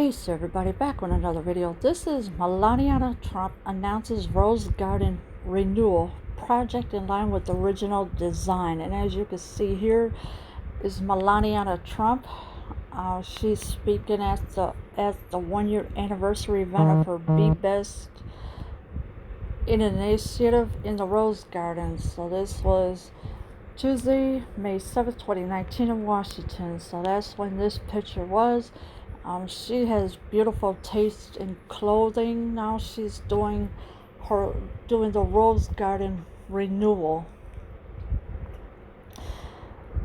Peace everybody, back with another video. This is Melania Trump announces Rose Garden renewal project in line with the original design. And as you can see here is Melania Trump. She's speaking at the 1-year anniversary event of her Be Best initiative in the Rose Garden. So this was Tuesday, May 7th, 2019 in Washington. So that's when this picture was. She has beautiful taste in clothing. Now she's doing the Rose Garden renewal.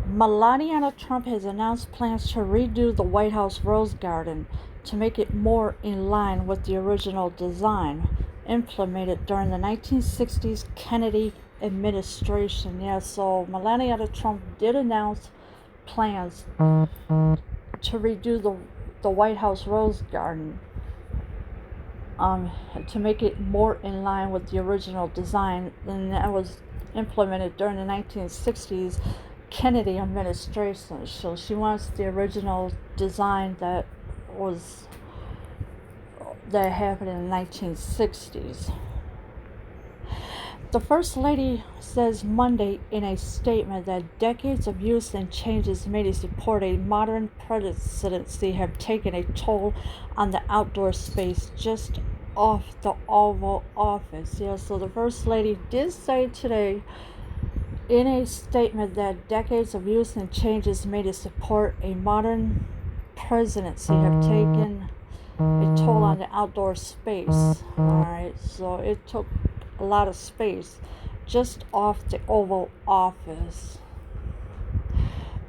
Melania Trump has announced plans to redo the White House Rose Garden to make it more in line with the original design implemented during the 1960s Kennedy administration. Yeah, so Melania Trump did announce plans to redo the White House Rose Garden to make it more in line with the original design, and that was implemented during the 1960s Kennedy administration. So she wants the original design that happened in the 1960s. The First Lady says Monday in a statement that decades of use and changes made to support a modern presidency have taken a toll on the outdoor space just off the Oval Office. Yeah, so the First Lady did say today in a statement that decades of use and changes made to support a modern presidency have taken a toll on the outdoor space. Alright, so it took a lot of space just off the Oval Office.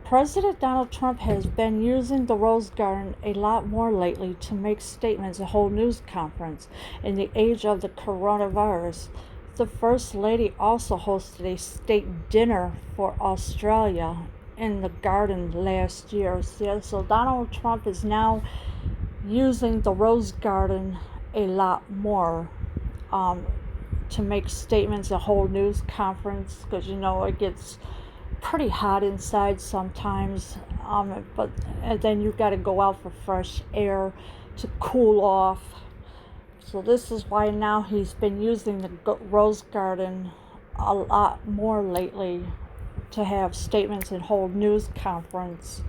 President Donald Trump has been using the Rose Garden a lot more lately to make statements and hold news conference in the age of the coronavirus. The First Lady also hosted a state dinner for Australia in the garden last year. So Donald Trump is now using the Rose Garden a lot more to make statements and hold news conference, because it gets pretty hot inside sometimes, and then you got to go out for fresh air to cool off. So this is why now he's been using the Rose Garden a lot more lately to have statements and hold news conference.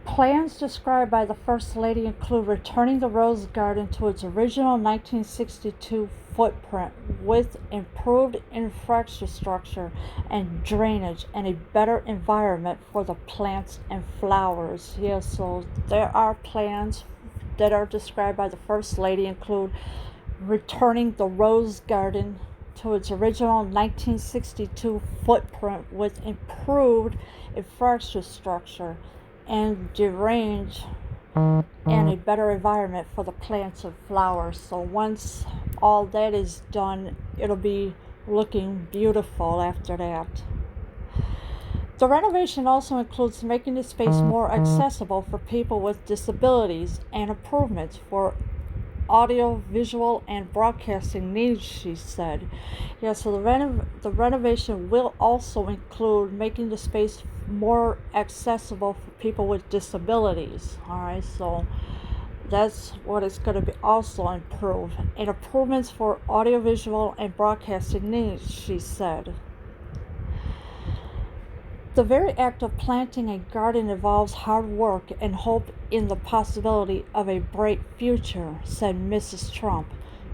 Plans described by the First Lady include returning the Rose Garden to its original 1962 footprint with improved infrastructure and drainage and a better environment for the plants and flowers. Yes, so there are plans that are described by the First Lady include returning the Rose Garden to its original 1962 footprint with improved infrastructure and drainage and a better environment for the plants and flowers. So once all that is done, it'll be looking beautiful after that. The renovation also includes making the space more accessible for people with disabilities and improvements for audio, visual, and broadcasting needs, she said. Yeah, so the renovation will also include making the space more accessible for people with disabilities. Alright, so that's what it's going to be also improved. And improvements for audiovisual and broadcasting needs, she said. The very act of planting a garden involves hard work and hope in the possibility of a bright future, said Mrs. Trump,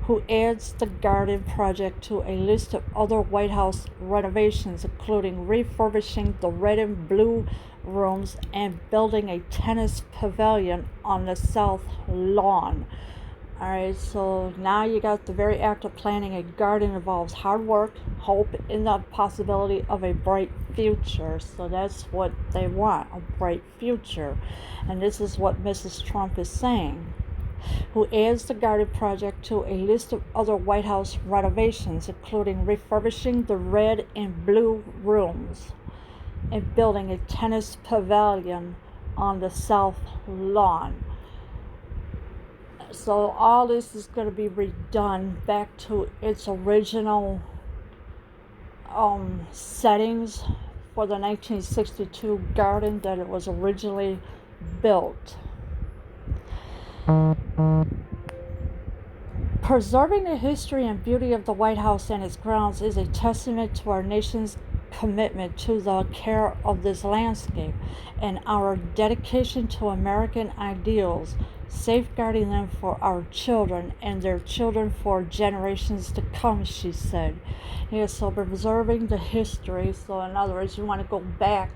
who adds the garden project to a list of other White House renovations, including refurbishing the red and blue rooms and building a tennis pavilion on the south lawn. Alright, so now you got the very act of planting a garden involves hard work, hope in the possibility of a bright future. So that's what they want, a bright future. And this is what Mrs. Trump is saying, who adds the garden project to a list of other White House renovations, including refurbishing the red and blue rooms and building a tennis pavilion on the south lawn. So all this is going to be redone back to its original settings for the 1962 garden that it was originally built. Preserving the history and beauty of the White House and its grounds is a testament to our nation's commitment to the care of this landscape and our dedication to American ideals, safeguarding them for our children and their children for generations to come, she said. Yes, so preserving the history. So in other words, you want to go back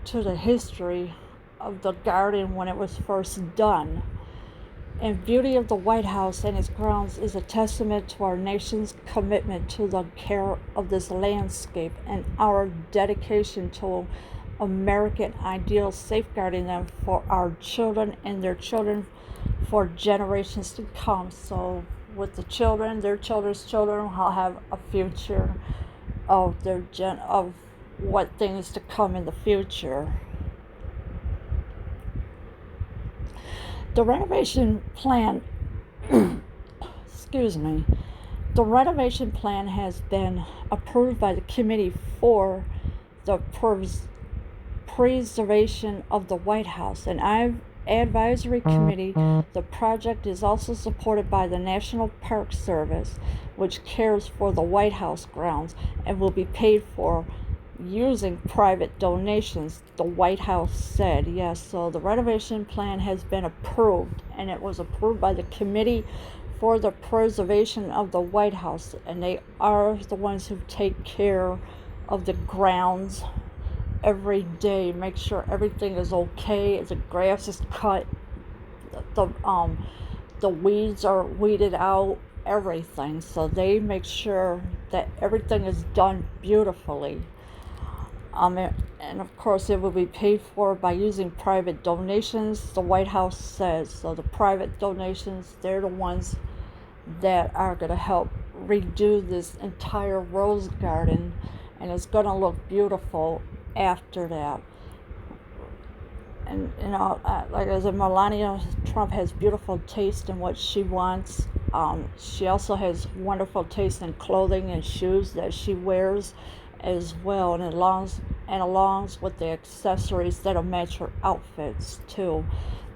to the history of the garden when it was first done. And beauty of the White House and its grounds is a testament to our nation's commitment to the care of this landscape and our dedication to American ideals, safeguarding them for our children and their children for generations to come. So with the children, their children's children will have a future of of what things to come in the future. The renovation plan, excuse me, the renovation plan has been approved by the Committee for the Preservation of the White House, and Advisory Committee. The project is also supported by the National Park Service, which cares for the White House grounds and will be paid for using private donations, the White House said. Yes, so the renovation plan has been approved, and it was approved by the Committee for the Preservation of the White House, and they are the ones who take care of the grounds every day, make sure everything is okay, the grass is cut, the weeds are weeded out, everything. So they make sure that everything is done beautifully. And of course, it will be paid for by using private donations, the White House says. So the private donations, they're the ones that are going to help redo this entire rose garden, and it's going to look beautiful after that. And like I said, Melania Trump has beautiful taste in what she wants. She also has wonderful taste in clothing and shoes that she wears as well, and along with the accessories that'll match her outfits too.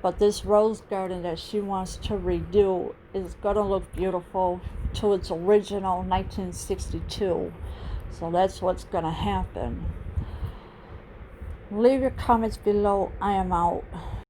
But this rose garden that she wants to redo is gonna look beautiful to its original 1962. So that's what's gonna happen. Leave your comments below. I am out.